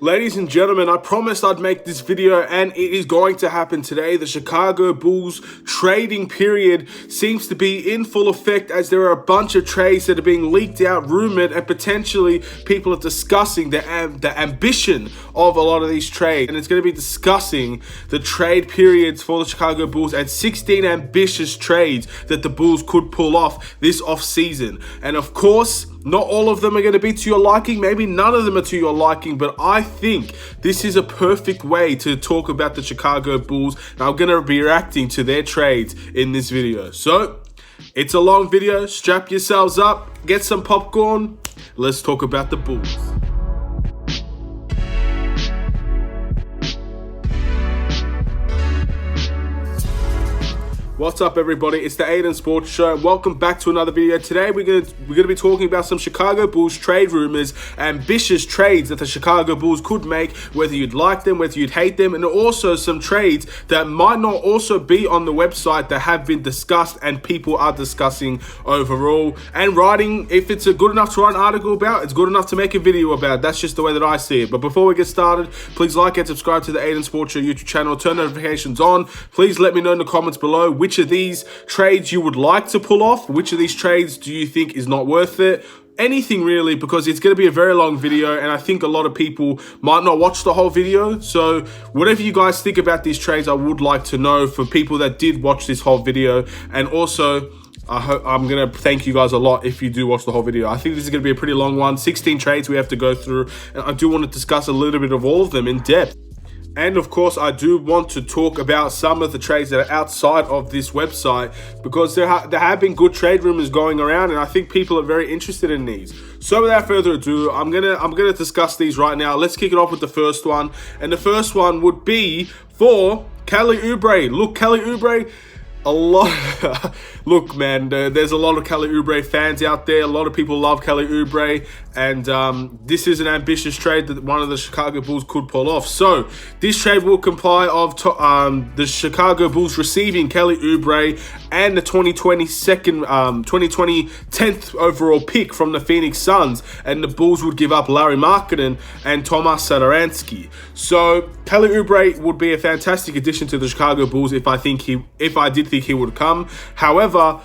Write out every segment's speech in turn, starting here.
Ladies and gentlemen, I promised I'd make this video and it is going to happen today. The Chicago Bulls trading period seems to be in full effect as there are a bunch of trades that are being leaked out, rumored, and potentially people are discussing the ambition of a lot of these trades. And it's going to be discussing the trade periods for the Chicago Bulls and 16 ambitious trades that the Bulls could pull off this offseason. And of course, not all of them are going to be to your liking. Maybe none of them are to your liking, but I think this is a perfect way to talk about the Chicago Bulls. And I'm going to be reacting to their trades in this video. So, it's a long video. Strap yourselves up, get some popcorn. Let's talk about the Bulls. What's up, everybody? It's the Aidan Sports Show. Welcome back to another video. Today we're gonna be talking about some Chicago Bulls trade rumors, ambitious trades that the Chicago Bulls could make, whether you'd like them, whether you'd hate them, and also some trades that might not also be on the website that have been discussed and people are discussing overall and writing. If it's good enough to write an article about, it's good enough to make a video about. That's just the way that I see it. But before we get started, please like and subscribe to the Aidan Sports Show YouTube channel. Turn notifications on. Please let me know in the comments below which of these trades you would like to pull off. Which of these trades do you think is not worth it? Anything really, because it's going to be a very long video and I think a lot of people might not watch the whole video. So whatever you guys think about these trades, I would like to know for people that did watch this whole video. And also, I'm going to thank you guys a lot if you do watch the whole video. I think this is going to be a pretty long one. 16 trades we have to go through, and I do want to discuss a little bit of all of them in depth. And of course, I do want to talk about some of the trades that are outside of this website, because there have been good trade rumors going around, and I think people are very interested in these. So without further ado, I'm gonna discuss these right now. Let's kick it off with the first one, and the first one would be for Kelly Oubre. Look, Kelly Oubre. Look, man, there's a lot of Kelly Oubre fans out there. A lot of people love Kelly Oubre, and this is an ambitious trade that one of the Chicago Bulls could pull off. So this trade will comply of the Chicago Bulls receiving Kelly Oubre and the 2020 10th overall pick from the Phoenix Suns, and the Bulls would give up Larry Markkanen and Tomas Satoransky. So Kelly Oubre would be a fantastic addition to the Chicago Bulls if I did think he would come. However,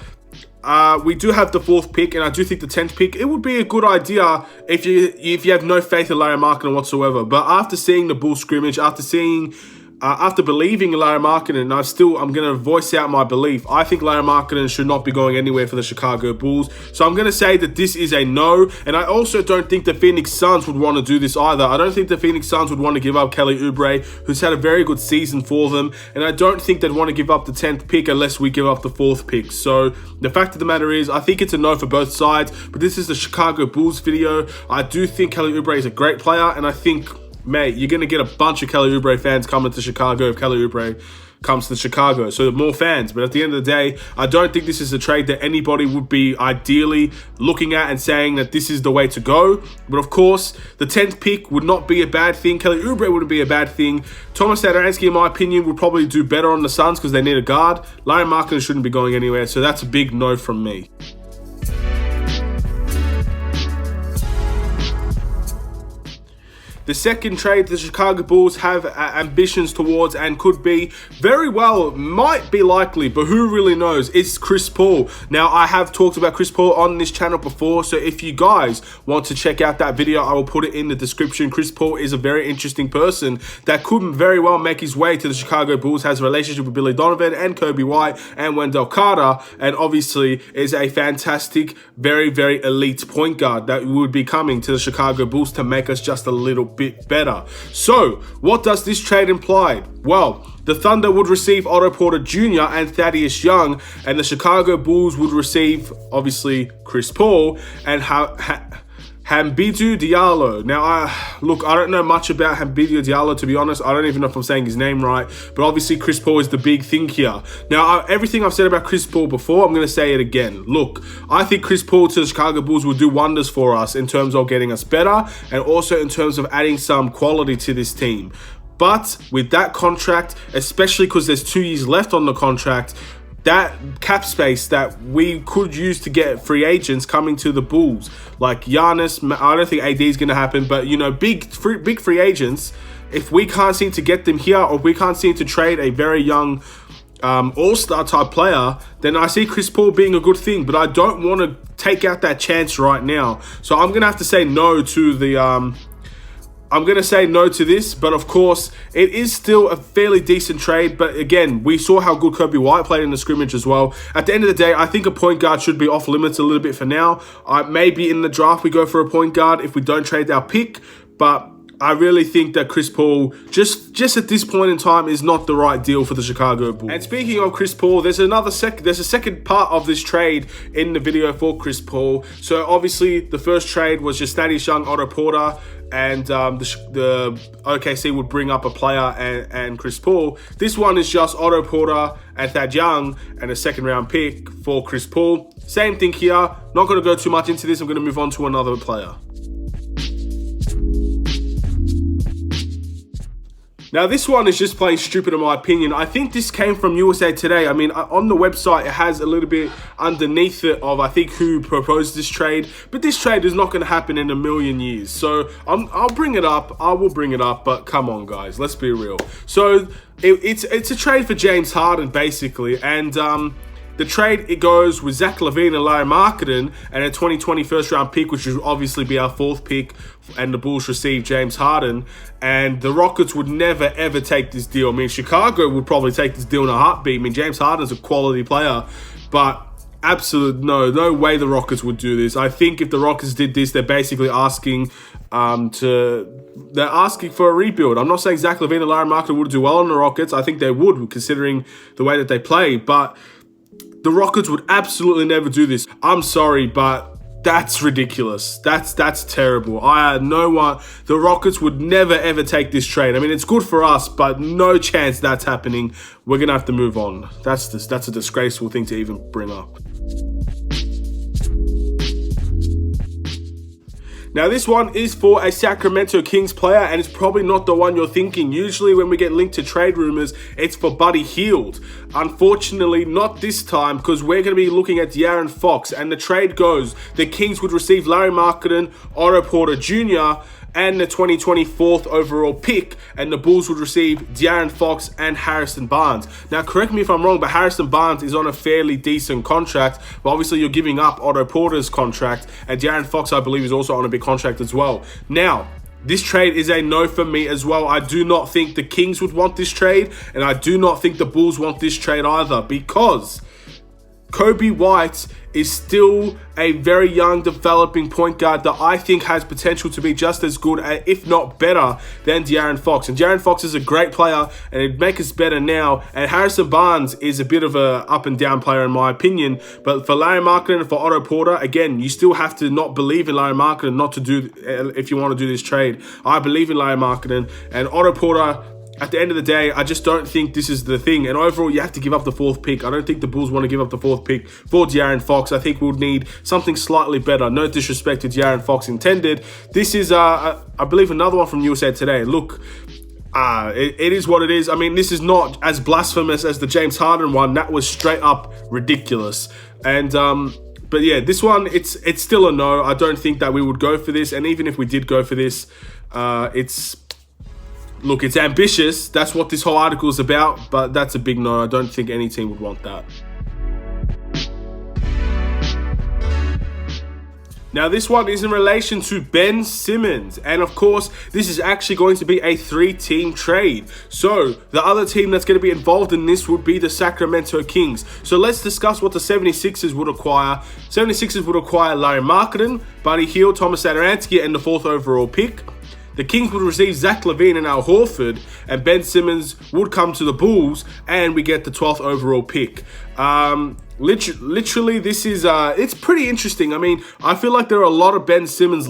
we do have the 4th pick, and I do think the 10th pick, it would be a good idea if you have no faith in Larry Markkanen whatsoever. But after seeing the Bulls scrimmage, after believing in Larry Markkanen, I'm going to voice out my belief. I think Larry Markkanen should not be going anywhere for the Chicago Bulls. So I'm going to say that this is a no. And I also don't think the Phoenix Suns would want to do this either. I don't think the Phoenix Suns would want to give up Kelly Oubre, who's had a very good season for them. And I don't think they'd want to give up the 10th pick unless we give up the 4th pick. So the fact of the matter is, I think it's a no for both sides. But this is the Chicago Bulls video. I do think Kelly Oubre is a great player, and I think, mate, you're going to get a bunch of Kelly Oubre fans coming to Chicago if Kelly Oubre comes to Chicago. So more fans. But at the end of the day, I don't think this is a trade that anybody would be ideally looking at and saying that this is the way to go. But of course, the 10th pick would not be a bad thing. Kelly Oubre wouldn't be a bad thing. Tomas Satoransky, in my opinion, would probably do better on the Suns because they need a guard. Larry Markkanen shouldn't be going anywhere. So that's a big no from me. The second trade the Chicago Bulls have ambitions towards and could be very well, might be likely, but who really knows, is Chris Paul. Now, I have talked about Chris Paul on this channel before, so if you guys want to check out that video, I will put it in the description. Chris Paul is a very interesting person that could very well make his way to the Chicago Bulls, has a relationship with Billy Donovan and Kobe White and Wendell Carter, and obviously is a fantastic, very, very elite point guard that would be coming to the Chicago Bulls to make us just a little bit better. So, what does this trade imply? Well, the Thunder would receive Otto Porter Jr. and Thaddeus Young, and the Chicago Bulls would receive, obviously, Chris Paul and Hamidou Diallo. Now, I don't know much about Hamidou Diallo, to be honest. I don't even know if I'm saying his name right, but obviously Chris Paul is the big thing here. Now, everything I've said about Chris Paul before, I'm going to say it again. Look, I think Chris Paul to the Chicago Bulls will do wonders for us in terms of getting us better and also in terms of adding some quality to this team. But with that contract, especially because there's 2 years left on the contract, that cap space that we could use to get free agents coming to the Bulls, like Giannis. I don't think AD is going to happen, but big free agents. If we can't seem to get them here, or we can't seem to trade a very young all-star type player, then I see Chris Paul being a good thing. But I don't want to take out that chance right now, so I'm going to have to say no to the. I'm going to say no to this, but of course, it is still a fairly decent trade. But again, we saw how good Kobe White played in the scrimmage as well. At the end of the day, I think a point guard should be off limits a little bit for now. Maybe in the draft we go for a point guard if we don't trade our pick, but I really think that Chris Paul, just at this point in time, is not the right deal for the Chicago Bulls. And speaking of Chris Paul, there's a second part of this trade in the video for Chris Paul. So obviously, the first trade was just Thaddeus Young, Otto Porter, and the OKC would bring up a player and Chris Paul. This one is just Otto Porter and Thad Young and a second round pick for Chris Paul. Same thing here. Not going to go too much into this. I'm going to move on to another player. Now, this one is just plain stupid in my opinion. I think this came from USA Today. I mean, on the website, it has a little bit underneath it of, I think, who proposed this trade. But this trade is not going to happen in a million years. So I'll bring it up. I will bring it up. But come on, guys. Let's be real. So it's a trade for James Harden, basically. And the trade, it goes with Zach LaVine and Larry Marketing and a 2020 first-round pick, which would obviously be our fourth pick, and the Bulls receive James Harden. And the Rockets would never, ever take this deal. I mean, Chicago would probably take this deal in a heartbeat. I mean, James Harden's a quality player, but no way the Rockets would do this. I think if the Rockets did this, they're basically asking they're asking for a rebuild. I'm not saying Zach LaVine and Larry Marketing would do well on the Rockets. I think they would, considering the way that they play, but the Rockets would absolutely never do this. I'm sorry, but that's ridiculous. That's terrible. The Rockets would never ever take this trade. I mean, it's good for us, but no chance that's happening. We're gonna have to move on. That's a disgraceful thing to even bring up. Now, this one is for a Sacramento Kings player, and it's probably not the one you're thinking. Usually when we get linked to trade rumors, it's for Buddy Hield. Unfortunately, not this time, because we're going to be looking at De'Aaron Fox, and the trade goes, the Kings would receive Larry Marketing, Otto Porter Jr., and the 2024th overall pick, and the Bulls would receive De'Aaron Fox and Harrison Barnes. Now, correct me if I'm wrong, but Harrison Barnes is on a fairly decent contract, but obviously you're giving up Otto Porter's contract, and De'Aaron Fox, I believe, is also on a big contract as well. Now, this trade is a no for me as well. I do not think the Kings would want this trade, and I do not think the Bulls want this trade either, because Kobe White is still a very young, developing point guard that I think has potential to be just as good, if not better, than De'Aaron Fox. And De'Aaron Fox is a great player, and it'd make us better now. And Harrison Barnes is a bit of a up and down player in my opinion. But for Larry Marketing and for Otto Porter, again, you still have to not believe in Larry Marketing not to do, if you want to do this trade. I believe in Larry Marketing, and Otto Porter, at the end of the day, I just don't think this is the thing. And overall, you have to give up the fourth pick. I don't think the Bulls want to give up the fourth pick for De'Aaron Fox. I think we'll need something slightly better. No disrespect to De'Aaron Fox intended. This is, I believe, another one from USA Today. Look, it is what it is. I mean, this is not as blasphemous as the James Harden one. That was straight up ridiculous. And but yeah, this one, it's still a no. I don't think that we would go for this. And even if we did go for this, Look, it's ambitious. That's what this whole article is about, but that's a big no. I don't think any team would want that. Now, this one is in relation to Ben Simmons. And of course, this is actually going to be a 3-team trade. So the other team that's going to be involved in this would be the Sacramento Kings. So let's discuss what the 76ers would acquire. 76ers would acquire Larry Marketing, Buddy Hield, Thomas Satoransky, and the 4th overall pick. The Kings would receive Zach LaVine and Al Horford, and Ben Simmons would come to the Bulls, and we get the 12th overall pick. Literally, this is it's pretty interesting. I mean, I feel like there are a lot of Ben Simmons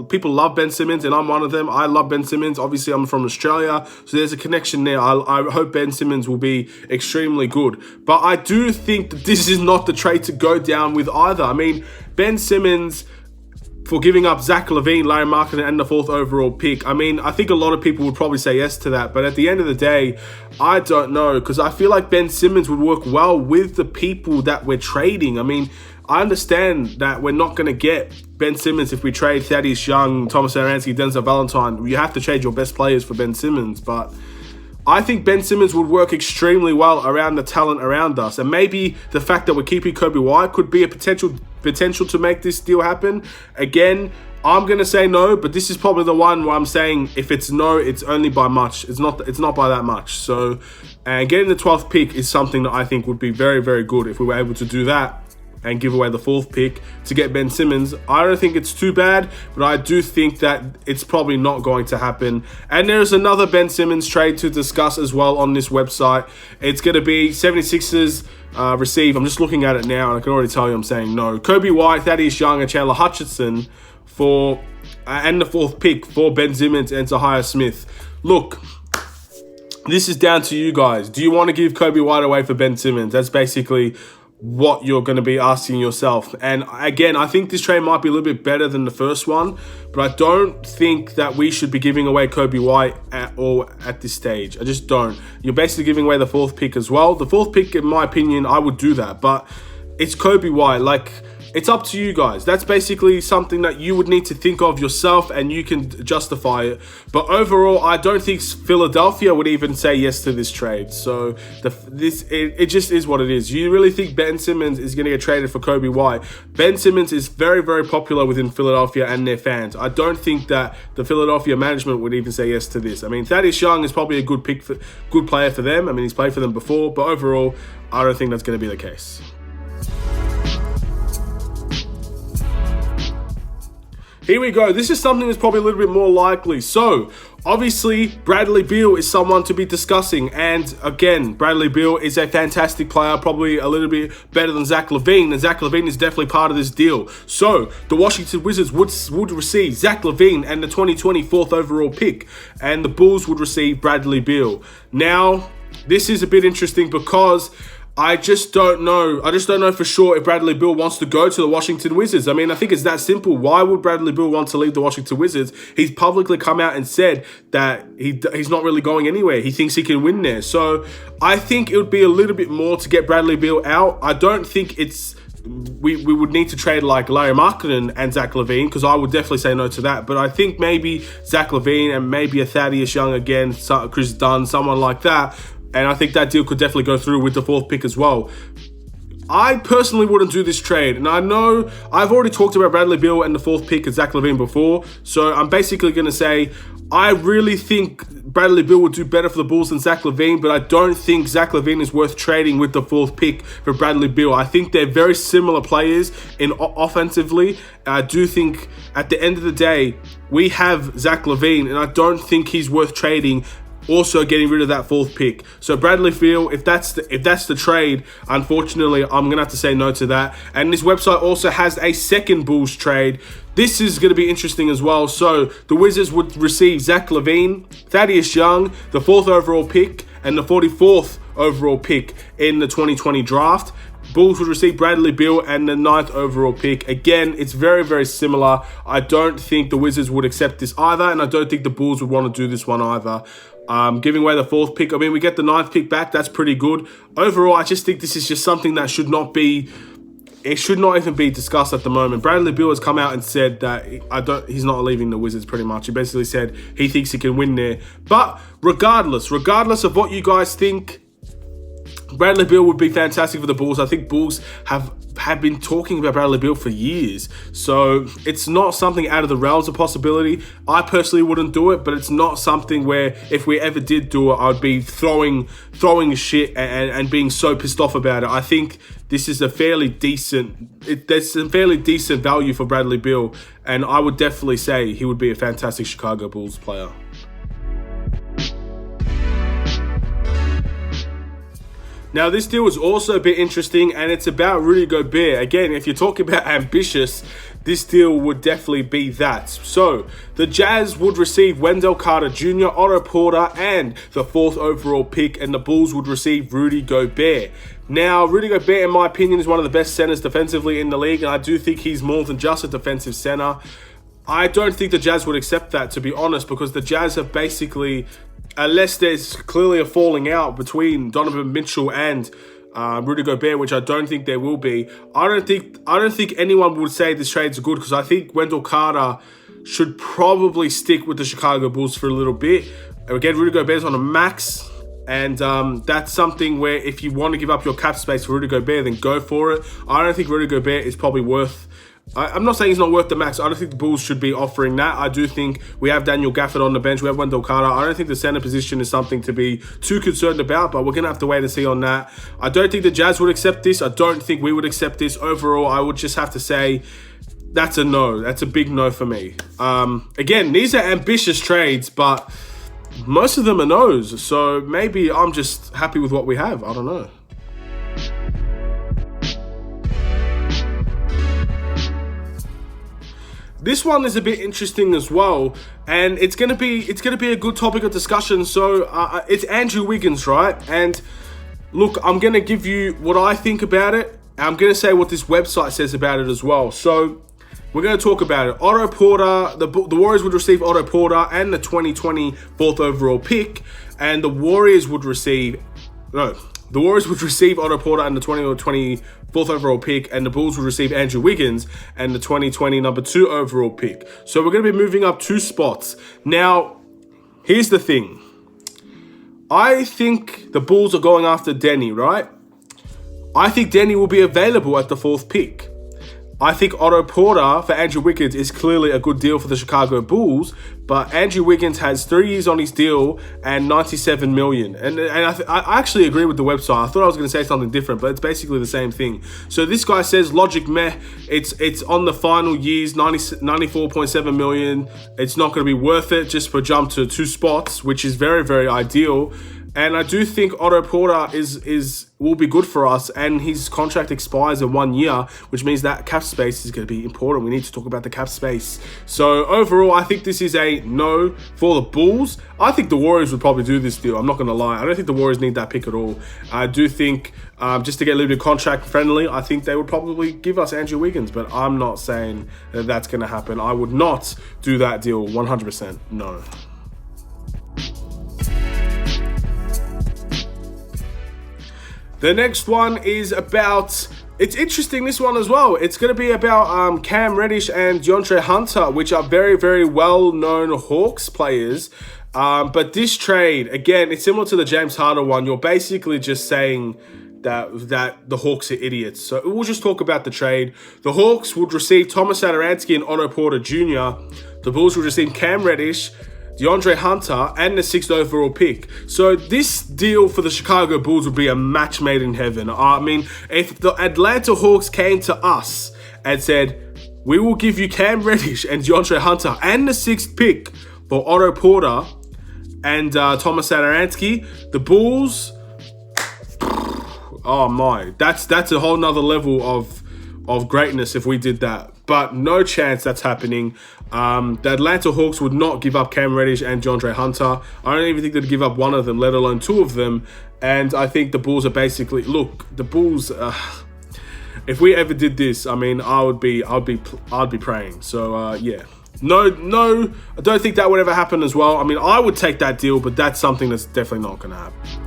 people love Ben Simmons, and I'm one of them. I love Ben Simmons. Obviously, I'm from Australia, so there's a connection there. I hope Ben Simmons will be extremely good, but I do think that this is not the trade to go down with either. I mean, Ben Simmons, for giving up Zach LaVine, Larry Markkinen, and the 4th overall pick. I mean, I think a lot of people would probably say yes to that, but at the end of the day, I don't know, because I feel like Ben Simmons would work well with the people that we're trading. I mean, I understand that we're not going to get Ben Simmons if we trade Thaddeus Young, Thomas Satoransky, Denzel Valentine. You have to trade your best players for Ben Simmons, but I think Ben Simmons would work extremely well around the talent around us. And maybe the fact that we're keeping Kobe White could be a potential to make this deal happen. Again, I'm going to say no, but this is probably the one where I'm saying if it's no, it's only by much. It's not by that much. So, and getting the 12th pick is something that I think would be very, very good if we were able to do that and give away the 4th pick to get Ben Simmons. I don't think it's too bad, but I do think that it's probably not going to happen. And there's another Ben Simmons trade to discuss as well on this website. It's going to be 76ers receive. I'm just looking at it now, and I can already tell you I'm saying no. Kobe White, Thaddeus Young, and Chandler Hutchinson for and the 4th pick for Ben Simmons and Tahir Smith. Look, this is down to you guys. Do you want to give Kobe White away for Ben Simmons? That's basically what you're going to be asking yourself. And again, I think this trade might be a little bit better than the first one, but I don't think that we should be giving away Kobe White at this stage. I just don't. You're basically giving away the 4th pick as well. The 4th pick, in my opinion, I would do that, but it's Kobe White. Like, it's up to you guys. That's basically something that you would need to think of yourself, and you can justify it. But overall, I don't think Philadelphia would even say yes to this trade. So it just is what it is. You really think Ben Simmons is going to get traded for Kobe White? Ben Simmons is very, very popular within Philadelphia and their fans. I don't think that the Philadelphia management would even say yes to this. I mean, Thaddeus Young is probably a good player for them. I mean, he's played for them before, but overall, I don't think that's going to be the case. Here we go. This is something that's probably a little bit more likely. So, obviously, Bradley Beal is someone to be discussing. And again, Bradley Beal is a fantastic player, probably a little bit better than Zach LaVine. And Zach LaVine is definitely part of this deal. So, the Washington Wizards would receive Zach LaVine and the 2020 4th overall pick. And the Bulls would receive Bradley Beal. Now, this is a bit interesting because I just don't know. I just don't know for sure if Bradley Beal wants to go to the Washington Wizards. I mean, I think it's that simple. Why would Bradley Beal want to leave the Washington Wizards? He's publicly come out and said that he's not really going anywhere. He thinks he can win there. So I think it would be a little bit more to get Bradley Beal out. I don't think it's we would need to trade like Larry Markkinen and Zach LaVine, because I would definitely say no to that. But I think maybe Zach LaVine and maybe a Thaddeus Young again, Chris Dunn, someone like that. And I think that deal could definitely go through with the 4th pick as well. I personally wouldn't do this trade. And I know I've already talked about Bradley Beal and the 4th pick of Zach LaVine before. So I'm basically going to say I really think Bradley Beal would do better for the Bulls than Zach LaVine, but I don't think Zach LaVine is worth trading with the 4th pick for Bradley Beal. I think they're very similar players in offensively. I do think at the end of the day, we have Zach LaVine, and I don't think he's worth trading, also getting rid of that 4th pick. So Bradley Beal, if that's the trade, unfortunately, I'm going to have to say no to that. And this website also has a second Bulls trade. This is going to be interesting as well. So the Wizards would receive Zach LaVine, Thaddeus Young, the 4th overall pick, and the 44th overall pick in the 2020 draft. Bulls would receive Bradley Beal and the 9th overall pick. Again, it's very, very similar. I don't think the Wizards would accept this either, and I don't think the Bulls would want to do this one either. Giving away the 4th pick. I mean, we get the 9th pick back. That's pretty good. Overall, I just think this is just something that should not even be discussed at the moment. Bradley Beal has come out and said that he's not leaving the Wizards pretty much. He basically said he thinks he can win there. But regardless of what you guys think, Bradley Beal would be fantastic for the Bulls. I think Bulls have been talking about Bradley Beal for years. So it's not something out of the realms of possibility. I personally wouldn't do it, but it's not something where if we ever did do it, I'd be throwing shit and being so pissed off about it. I think this is a fairly decent, there's some fairly decent value for Bradley Beal, and I would definitely say he would be a fantastic Chicago Bulls player. Now, this deal is also a bit interesting, and it's about Rudy Gobert. Again, if you're talking about ambitious, this deal would definitely be that. So the Jazz would receive Wendell Carter Jr., Otto Porter, and the 4th overall pick, and the Bulls would receive Rudy Gobert. Now, Rudy Gobert, in my opinion, is one of the best centers defensively in the league, and I do think he's more than just a defensive center. I don't think the Jazz would accept that, to be honest, because the Jazz have basically, unless there's clearly a falling out between Donovan Mitchell and Rudy Gobert, which I don't think there will be. I don't think anyone would say this trade's good, because I think Wendell Carter should probably stick with the Chicago Bulls for a little bit. Again, Rudy Gobert's on a max, and that's something where if you want to give up your cap space for Rudy Gobert, then go for it. I don't think Rudy Gobert is probably worth... I'm not saying he's not worth the max. I don't think the Bulls should be offering that. I do think we have Daniel Gafford on the bench. We have Wendell Carter. I don't think the center position is something to be too concerned about, but we're going to have to wait and see on that. I don't think the Jazz would accept this. I don't think we would accept this. Overall, I would just have to say that's a no. That's a big no for me. Again, these are ambitious trades, but most of them are no's. So maybe I'm just happy with what we have. I don't know. This one is a bit interesting as well, and it's gonna be a good topic of discussion. So it's Andrew Wiggins, right? And look, I'm gonna give you what I think about it. I'm gonna say what this website says about it as well. So we're gonna talk about it. Otto Porter, the Warriors would receive Otto Porter and the 2020 4th overall pick, and the Warriors would receive Otto Porter and the 2020 4th overall pick, and the Bulls would receive Andrew Wiggins and the 2020 number 2 overall pick. So we're going to be moving up 2 spots. Now, here's the thing. I think the Bulls are going after Denny, right? I think Denny will be available at the 4th pick. I think Otto Porter for Andrew Wiggins is clearly a good deal for the Chicago Bulls, but Andrew Wiggins has 3 years on his deal and $97 million. And I actually agree with the website. I thought I was going to say something different, but it's basically the same thing. So this guy says, logic meh, it's on the final years, $94.7 million. It's not going to be worth it just for jump to 2 spots, which is very, very ideal. And I do think Otto Porter will be good for us, and his contract expires in 1 year, which means that cap space is going to be important. We need to talk about the cap space. So overall, I think this is a no for the Bulls. I think the Warriors would probably do this deal. I'm not going to lie. I don't think the Warriors need that pick at all. I do think just to get a little bit contract friendly, I think they would probably give us Andrew Wiggins, but I'm not saying that that's going to happen. I would not do that deal 100%. No. The next one is about, it's interesting, this one as well. It's going to be about Cam Reddish and DeAndre Hunter, which are very, very well-known Hawks players. But this trade, again, it's similar to the James Harden one. You're basically just saying that the Hawks are idiots. So we'll just talk about the trade. The Hawks would receive Thomas Satoransky and Otto Porter Jr. The Bulls would receive Cam Reddish, DeAndre Hunter, and the 6th overall pick. So this deal for the Chicago Bulls would be a match made in heaven. I mean, if the Atlanta Hawks came to us and said, we will give you Cam Reddish and DeAndre Hunter and the 6th pick for Otto Porter and Thomas Satoransky, the Bulls, oh my, that's a whole nother level of greatness if we did that. But no chance that's happening. The Atlanta Hawks would not give up Cam Reddish and DeAndre Hunter. I don't even think they'd give up one of them, let alone 2 of them. And I think the Bulls are basically, look, the Bulls, if we ever did this, I mean, I'd be praying. So yeah. No, I don't think that would ever happen as well. I mean, I would take that deal, but that's something that's definitely not going to happen.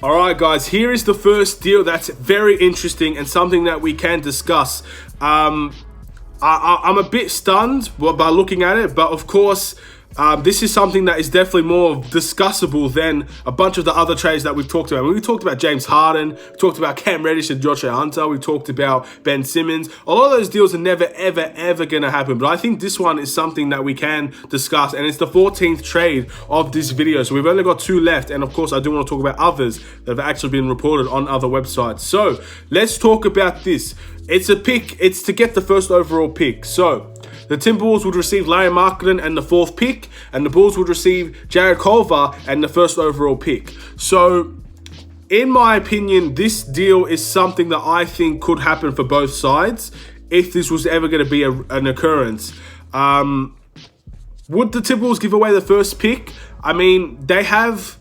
All right, guys, here is the first deal that's very interesting and something that we can discuss. I'm a bit stunned by looking at it, but of course, this is something that is definitely more discussable than a bunch of the other trades that we've talked about. We talked about James Harden, we talked about Cam Reddish and DeAndre Hunter, we talked about Ben Simmons. A lot of those deals are never, ever, ever going to happen, but I think this one is something that we can discuss, and it's the 14th trade of this video. So we've only got 2 left, and of course, I do want to talk about others that have actually been reported on other websites. So let's talk about this. It's a pick. It's to get the 1st overall pick. So the Timberwolves would receive Larry Markkinen and the 4th pick, and the Bulls would receive Jared Culver and the 1st overall pick. So in my opinion, this deal is something that I think could happen for both sides if this was ever going to be an occurrence. Would the Timberwolves give away the first pick? I mean, they have...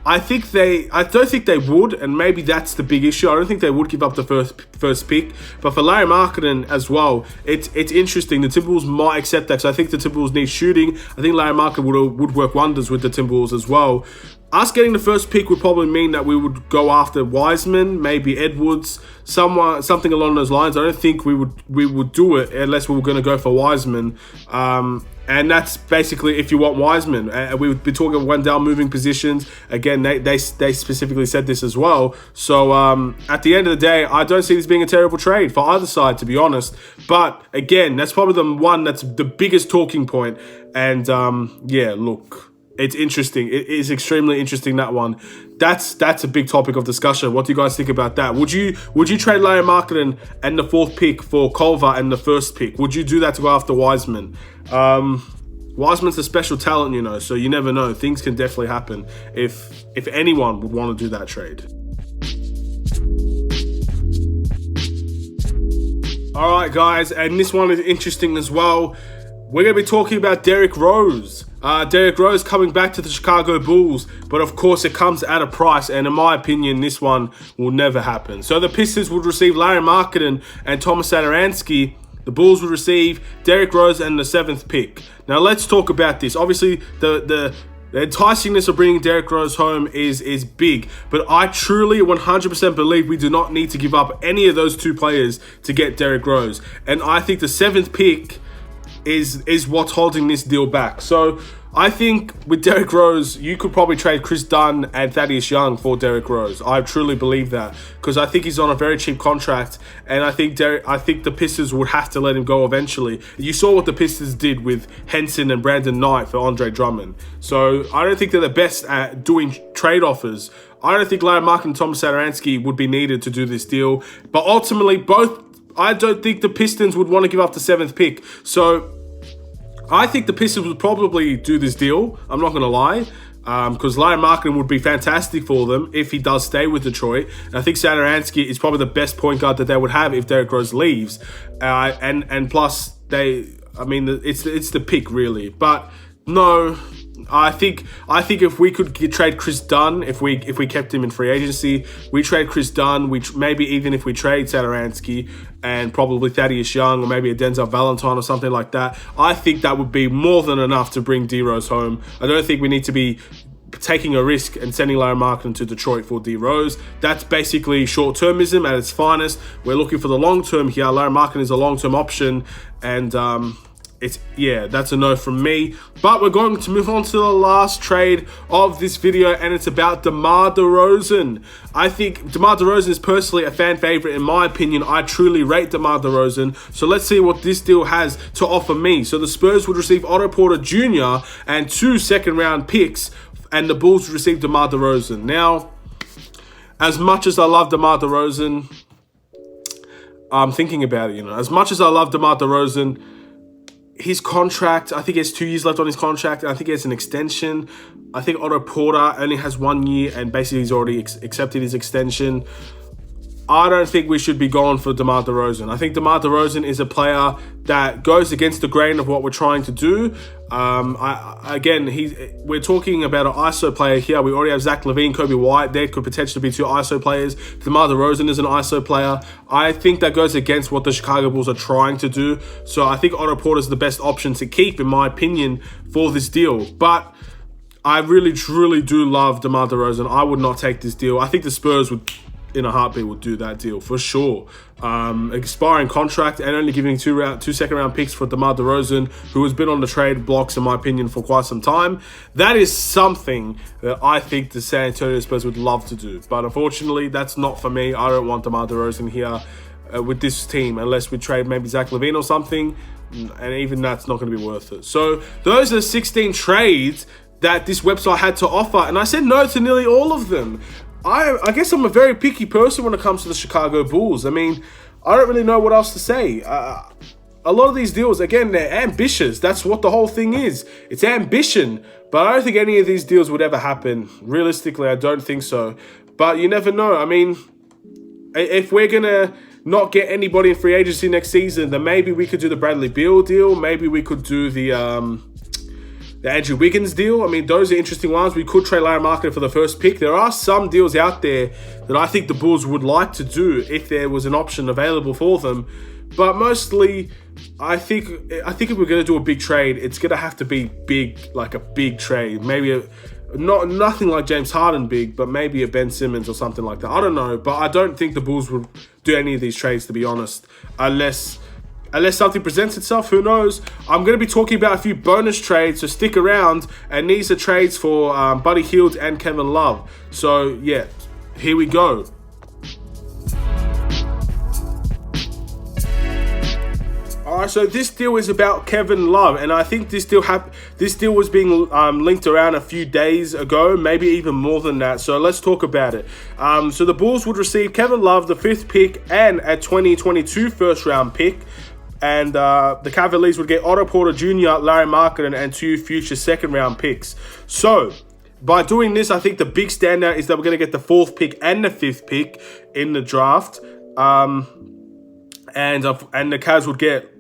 I don't think they would, and maybe that's the big issue. I don't think they would give up the first pick. But for Larry Markkinen as well, it's interesting. The Timberwolves might accept that, because I think the Timberwolves need shooting. I think Larry Markkinen would work wonders with the Timberwolves as well. Us getting the first pick would probably mean that we would go after Wiseman, maybe Edwards, something along those lines. I don't think we would do it unless we were going to go for Wiseman. And that's basically if you want Wiseman. We would be talking about Wendell moving positions. Again, they specifically said this as well. So at the end of the day, I don't see this being a terrible trade for either side, to be honest. But again, that's probably the one that's the biggest talking point. And yeah, look, it's interesting. It is extremely interesting, that one. That's a big topic of discussion. What do you guys think about that? Would you trade Larry Markkinen and the 4th pick for Culver and the 1st pick? Would you do that to go after Wiseman? Wiseman's a special talent, you know, so you never know. Things can definitely happen if anyone would want to do that trade. All right, guys, and this one is interesting as well. We're going to be talking about Derrick Rose. Derrick Rose coming back to the Chicago Bulls, but of course it comes at a price, and in my opinion, this one will never happen. So the Pistons would receive Larry Markkinen and Thomas Satoransky. The Bulls would receive Derrick Rose and the 7th pick. Now let's talk about this. Obviously, the enticingness of bringing Derrick Rose home is big, but I truly 100% believe we do not need to give up any of those 2 players to get Derrick Rose. And I think the 7th pick is what's holding this deal back. So I think with Derrick Rose, you could probably trade Chris Dunn and Thaddeus Young for Derrick Rose. I truly believe that, because I think he's on a very cheap contract, and I think the Pistons would have to let him go eventually. You saw what the Pistons did with Henson and Brandon Knight for Andre Drummond. So I don't think they're the best at doing trade offers. I don't think Larry Markkinen and Thomas Satoransky would be needed to do this deal. But ultimately, I don't think the Pistons would want to give up the 7th pick. So I think the Pistons would probably do this deal. I'm not going to lie. Because Larry Markkinen would be fantastic for them if he does stay with Detroit. And I think Satoransky is probably the best point guard that they would have if Derrick Rose leaves. And plus, it's the pick, really. But no, I think if we could trade Chris Dunn, if we kept him in free agency, we trade Chris Dunn. Maybe even if we trade Satoransky and probably Thaddeus Young or maybe a Denzel Valentine or something like that, I think that would be more than enough to bring D-Rose home. I don't think we need to be taking a risk and sending Larry Markkinen to Detroit for D-Rose. That's basically short-termism at its finest. We're looking for the long-term here. Larry Markkinen is a long-term option, and that's a no from me. But we're going to move on to the last trade of this video, and it's about DeMar DeRozan. I think DeMar DeRozan is personally a fan favorite in my opinion. I truly rate DeMar DeRozan. So let's see what this deal has to offer me. So the Spurs would receive Otto Porter Jr. and 2 second-round picks, and the Bulls would receive DeMar DeRozan. Now, as much as I love DeMar DeRozan, I'm thinking about it, as much as I love DeMar DeRozan, his contract, I think he has 2 years left on his contract, and I think he has an extension. I think Otto Porter only has 1 year, and basically he's already accepted his extension. I don't think we should be going for DeMar DeRozan. I think DeMar DeRozan is a player that goes against the grain of what we're trying to do. We're talking about an ISO player here. We already have Zach LaVine, Kobe White. There could potentially be 2 ISO players. DeMar DeRozan is an ISO player. I think that goes against what the Chicago Bulls are trying to do. So I think Otto Porter is the best option to keep, in my opinion, for this deal. But I really, truly do love DeMar DeRozan. I would not take this deal. I think the Spurs would, in a heartbeat, would do that deal for sure. Expiring contract and only giving 2 second-round picks for DeMar DeRozan, who has been on the trade blocks, in my opinion, for quite some time. That is something that I think the San Antonio Spurs would love to do. But unfortunately, that's not for me. I don't want DeMar DeRozan here with this team unless we trade maybe Zach LaVine or something. And even that's not going to be worth it. So those are the 16 trades that this website had to offer. And I said no to nearly all of them. I guess I'm a very picky person when it comes to the Chicago Bulls. I mean, I don't really know what else to say. A lot of these deals, again, they're ambitious. That's what the whole thing is. It's ambition. But I don't think any of these deals would ever happen. Realistically, I don't think so. But you never know. I mean, if we're going to not get anybody in free agency next season, then maybe we could do the Bradley Beal deal. Maybe we could do the Andrew Wiggins deal. I mean, those are interesting ones. We could trade Larry Marketing for the first pick. There are some deals out there that I think the Bulls would like to do if there was an option available for them. But mostly, I think if we're going to do a big trade, it's going to have to be big, like a big trade. Maybe nothing like James Harden big, but maybe a Ben Simmons or something like that. I don't know, but I don't think the Bulls would do any of these trades, to be honest, unless something presents itself. Who knows? I'm going to be talking about a few bonus trades, so stick around. And these are trades for Buddy Hield and Kevin Love. So yeah, here we go. Alright, so this deal is about Kevin Love, and I think this deal was being linked around a few days ago, maybe even more than that. So let's talk about it. So the Bulls would receive Kevin Love, the 5th pick, and a 2022 first-round pick. And the Cavaliers would get Otto Porter Jr., Larry Marketing, and 2 future second-round picks. So by doing this, I think the big standout is that we're going to get the 4th pick and the 5th pick in the draft. And the Cavs would get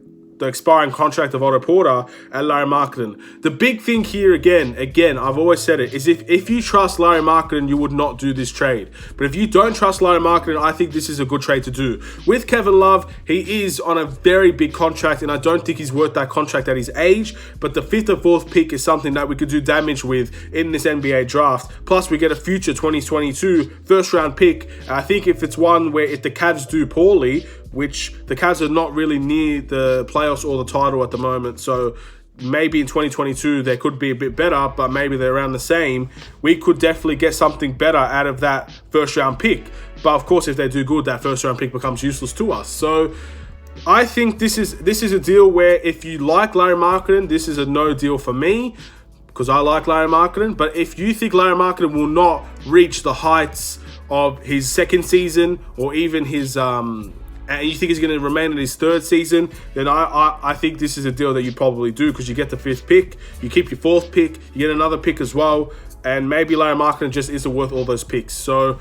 the expiring contract of Otto Porter and Larry Marketing. The big thing here, again, I've always said it, is if you trust Larry Marketing, you would not do this trade. But if you don't trust Larry Marketing, I think this is a good trade to do. With Kevin Love, he is on a very big contract, and I don't think he's worth that contract at his age. But the 5th and 4th pick is something that we could do damage with in this NBA draft. Plus, we get a future 2022 first-round pick. I think if it's one where if the Cavs do poorly, which the Cavs are not really near the playoffs or the title at the moment, so maybe in 2022 they could be a bit better, but maybe they're around the same. We could definitely get something better out of that first-round pick. But of course, if they do good, that first-round pick becomes useless to us. So I think this is a deal where if you like Larry Marketing, this is a no deal for me, because I like Larry Marketing. But if you think Larry Marketing will not reach the heights of his second season or even his and you think he's going to remain in his 3rd season, then I think this is a deal that you probably do, because you get the 5th pick, you keep your 4th pick, you get another pick as well, and maybe Larry Marketing just isn't worth all those picks. So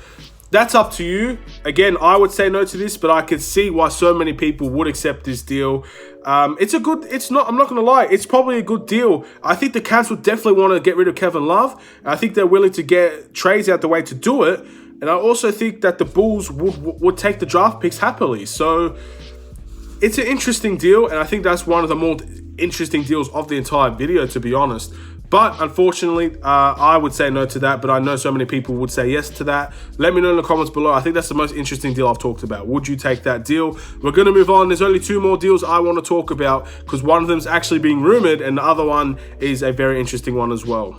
that's up to you. Again, I would say no to this, but I can see why so many people would accept this deal. I'm not going to lie, it's probably a good deal. I think the Cavs would definitely want to get rid of Kevin Love. I think they're willing to get trades out the way to do it. And I also think that the Bulls would take the draft picks happily. So it's an interesting deal, and I think that's one of the more interesting deals of the entire video, to be honest. But unfortunately, I would say no to that, but I know so many people would say yes to that. Let me know in the comments below. I think that's the most interesting deal I've talked about. Would you take that deal? We're going to move on. There's only 2 more deals I want to talk about, because one of them is actually being rumored, and the other one is a very interesting one as well.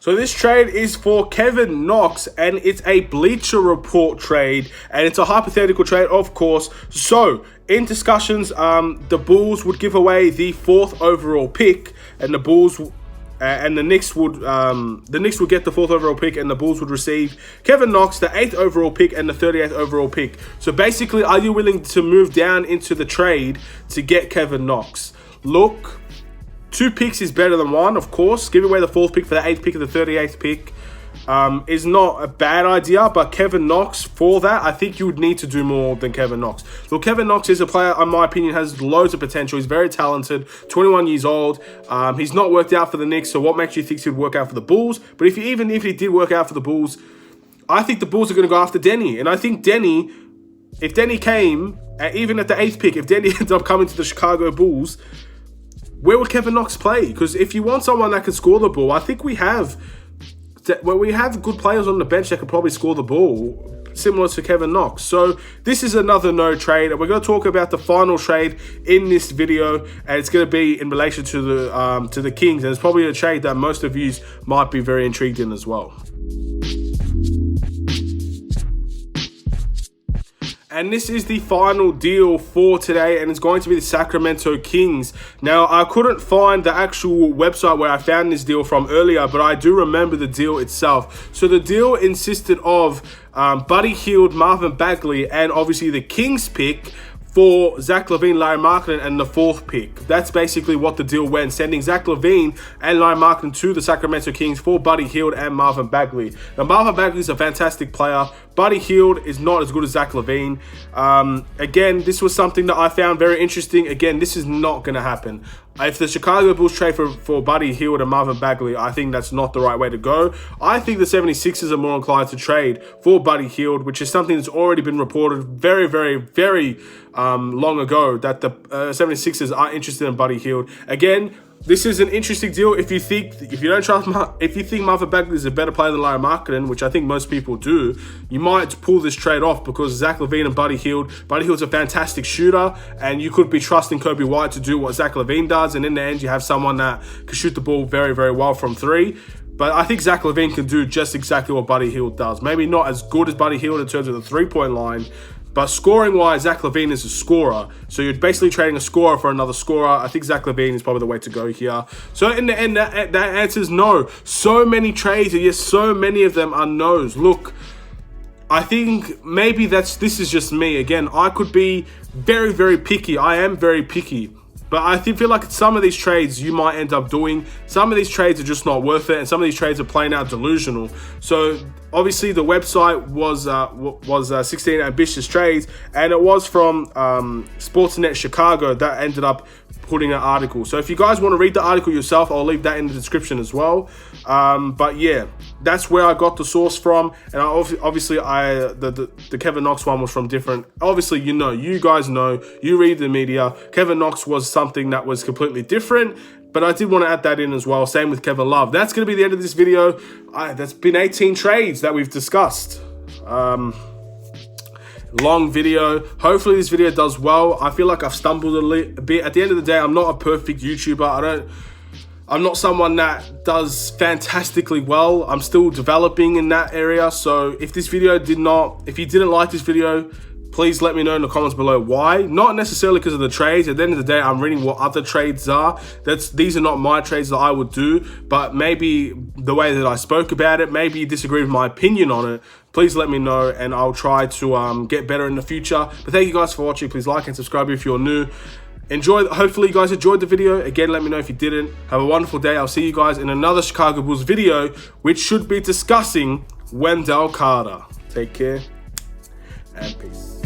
So this trade is for Kevin Knox, and it's a Bleacher Report trade, and it's a hypothetical trade, of course. So in discussions, the Bulls would give away the 4th overall pick, and the Knicks would get the 4th overall pick, and the Bulls would receive Kevin Knox, the 8th overall pick, and the 38th overall pick. So basically, are you willing to move down into the trade to get Kevin Knox? Look, 2 picks is better than 1, of course. Giving away the 4th pick for the 8th pick and the 38th pick is not a bad idea. But Kevin Knox, for that, I think you would need to do more than Kevin Knox. Look, Kevin Knox is a player, in my opinion, has loads of potential. He's very talented, 21 years old. He's not worked out for the Knicks, so what makes you think he would work out for the Bulls? But if he did work out for the Bulls, I think the Bulls are going to go after Denny. And I think if Denny came, even at the 8th pick, if Denny ends up coming to the Chicago Bulls, where would Kevin Knox play? Because if you want someone that can score the ball, I think we have good players on the bench that could probably score the ball, similar to Kevin Knox. So this is another no trade, and we're going to talk about the final trade in this video, and it's going to be in relation to the Kings, and it's probably a trade that most of you might be very intrigued in as well. And this is the final deal for today, and it's going to be the Sacramento Kings. Now, I couldn't find the actual website where I found this deal from earlier, but I do remember the deal itself. So the deal insisted of Buddy Hield, Marvin Bagley, and obviously the Kings pick for Zach LaVine, Larry Markkinen, and the 4th pick. That's basically what the deal went, sending Zach LaVine and Larry Markkinen to the Sacramento Kings for Buddy Hield and Marvin Bagley. Now, Marvin Bagley is a fantastic player. Buddy Hield is not as good as Zach LaVine. Again, this was something that I found very interesting. Again, this is not going to happen. If the Chicago Bulls trade for Buddy Hield and Marvin Bagley, I think that's not the right way to go. I think the 76ers are more inclined to trade for Buddy Hield, which is something that's already been reported very, very, very long ago, that the 76ers are interested in Buddy Hield. Again, this is an interesting deal if you think Marvin Bagley is a better player than Larry Markkinen, which I think most people do. You might pull this trade off because Zach LaVine and Buddy Hield's a fantastic shooter, and you could be trusting Kobe White to do what Zach LaVine does, and in the end you have someone that can shoot the ball very, very well from 3. But I think Zach LaVine can do just exactly what Buddy Hield does. Maybe not as good as Buddy Hield in terms of the 3-point line, but scoring-wise, Zach LaVine is a scorer. So you're basically trading a scorer for another scorer. I think Zach LaVine is probably the way to go here. So in the end, that answer is no. So many trades, and yes, so many of them are no's. Look, I think maybe this is just me. Again, I could be very, very picky. I am very picky. But I feel like some of these trades you might end up doing. Some of these trades are just not worth it, and some of these trades are plain out delusional. So obviously the website was 16 Ambitious Trades, and it was from Sportsnet Chicago that ended up putting an article. So if you guys want to read the article yourself, I'll leave that in the description as well. But yeah, that's where I got the source from, and the Kevin Knox one was from different. Obviously, you guys know, you read the media. Kevin Knox was something that was completely different, but I did want to add that in as well. Same with Kevin Love. That's going to be the end of this video. That's been 18 trades that we've discussed. Long video. Hopefully this video does well. I feel like I've stumbled a bit. At the end of the day, I'm not a perfect YouTuber. I'm not someone that does fantastically well. I'm still developing in that area. So if you didn't like this video, please let me know in the comments below why. Not necessarily because of the trades. At the end of the day, I'm reading what other trades are. These are not my trades that I would do, but maybe the way that I spoke about it, maybe you disagree with my opinion on it. Please let me know, and I'll try to get better in the future. But thank you guys for watching. Please like and subscribe if you're new. Hopefully you guys enjoyed the video. Again, let me know if you didn't. Have a wonderful day. I'll see you guys in another Chicago Bulls video, which should be discussing Wendell Carter. Take care and peace.